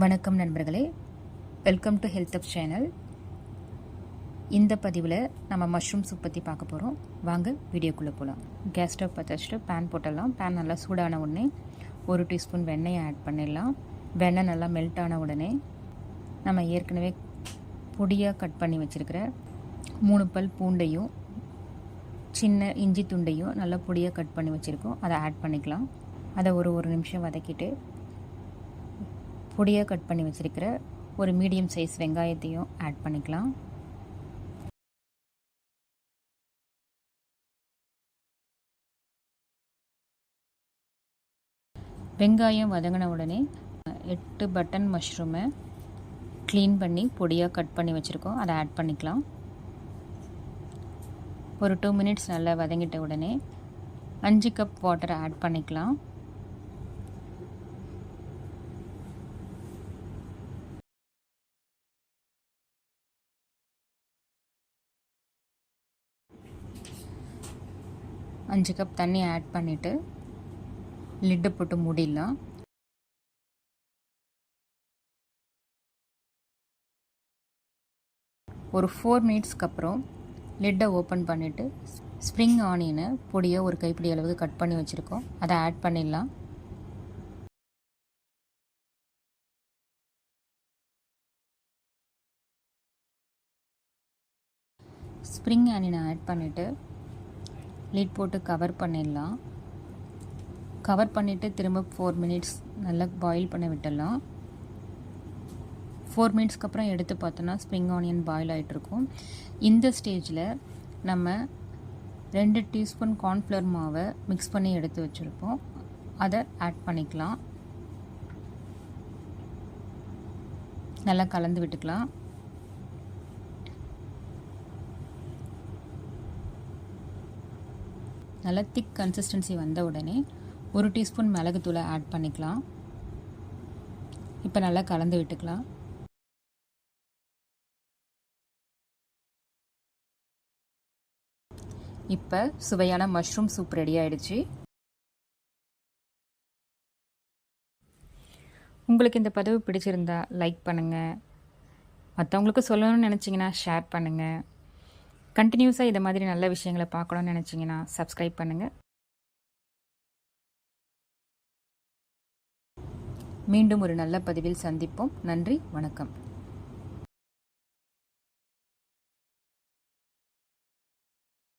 வணக்கம் நண்பர்களே, welcome to ஹெல்த்அப்ஸ் channel. இந்த பதிவில் நம்ம மஷ்ரூம் சூப் பற்றி பார்க்க போகிறோம். வாங்க வீடியோக்குள்ளே போகலாம். கேஸ் ஸ்டவ் பற்ற வச்சுட்டு பேன் போட்டுடலாம். பேன் நல்லா சூடான உடனே 1 டீஸ்பூன் வெண்ணெயை ஆட் பண்ணிடலாம். வெண்ணெய் நல்லா மெல்ட் ஆன உடனே நம்ம ஏற்கனவே பொடியாக கட் பண்ணி வச்சுருக்கிற 3 பல் பூண்டையும் சின்ன இஞ்சி துண்டையும் நல்லா பொடியாக கட் பண்ணி வச்சுருக்கோம். அதை ஆட் பண்ணிக்கலாம். அதை ஒரு நிமிஷம் வதக்கிட்டு பொடியாக கட் பண்ணி வச்சுருக்கிற ஒரு மீடியம் சைஸ் வெங்காயத்தையும் ஆட் பண்ணிக்கலாம். வெங்காயம் வதங்கின உடனே 8 பட்டன் மஷ்ரூமை க்ளீன் பண்ணி பொடியாக கட் பண்ணி வச்சுருக்கோம். அதை ஆட் பண்ணிக்கலாம். ஒரு 2 மினிட்ஸ் நல்லா வதங்கிட்ட உடனே 5 கப் வாட்டரை ஆட் பண்ணிக்கலாம். அஞ்சு கப் தண்ணி ஆட் பண்ணிவிட்டு லிட்டை போட்டு மூடிடலாம். ஒரு 4 மினிட்ஸ்க்கு அப்புறம் லிட்டை ஓப்பன் பண்ணிவிட்டு ஸ்ப்ரிங் ஆனியனை பொடியை ஒரு கைப்பிடி அளவுக்கு கட் பண்ணி வச்சுருக்கோம். அதை ஆட் பண்ணிடலாம். ஸ்ப்ரிங் ஆனியனை ஆட் பண்ணிவிட்டு லிட் போட்டு கவர் பண்ணிடலாம். கவர் பண்ணிவிட்டு திரும்ப 4 மினிட்ஸ் நல்லா பாயில் பண்ண விட்டுடலாம். 4 மினிட்ஸ்க்கு அப்புறம் எடுத்து பார்த்தோன்னா ஸ்ப்ரிங் ஆனியன் பாயில் ஆகிட்ருக்கும். இந்த ஸ்டேஜில் நம்ம 2 டீஸ்பூன் கார்ன்ஃப்ளவர் மாவை மிக்ஸ் பண்ணி எடுத்து வச்சுருப்போம். அதை ஆட் பண்ணிக்கலாம். நல்லா கலந்து விட்டுக்கலாம். நல்லா திக் கன்சிஸ்டன்சி வந்த உடனே 1 டீஸ்பூன் மிளகுத்தூளை ஆட் பண்ணிக்கலாம். இப்போ நல்லா கலந்து விட்டுக்கலாம். இப்போ சுவையான மஷ்ரூம் சூப் ரெடி ஆயிடுச்சு. உங்களுக்கு இந்த பதிவு பிடிச்சிருந்தா லைக் பண்ணுங்கள். மற்றவங்களுக்கு சொல்லணும்னு நினச்சிங்கன்னா ஷேர் பண்ணுங்கள். கண்டினியூஸாக இதை மாதிரி நல்ல விஷயங்களை பார்க்கணுன்னு நினச்சிங்கன்னா சப்ஸ்கிரைப் பண்ணுங்கள். மீண்டும் ஒரு நல்ல பதிவில் சந்திப்போம். நன்றி, வணக்கம்.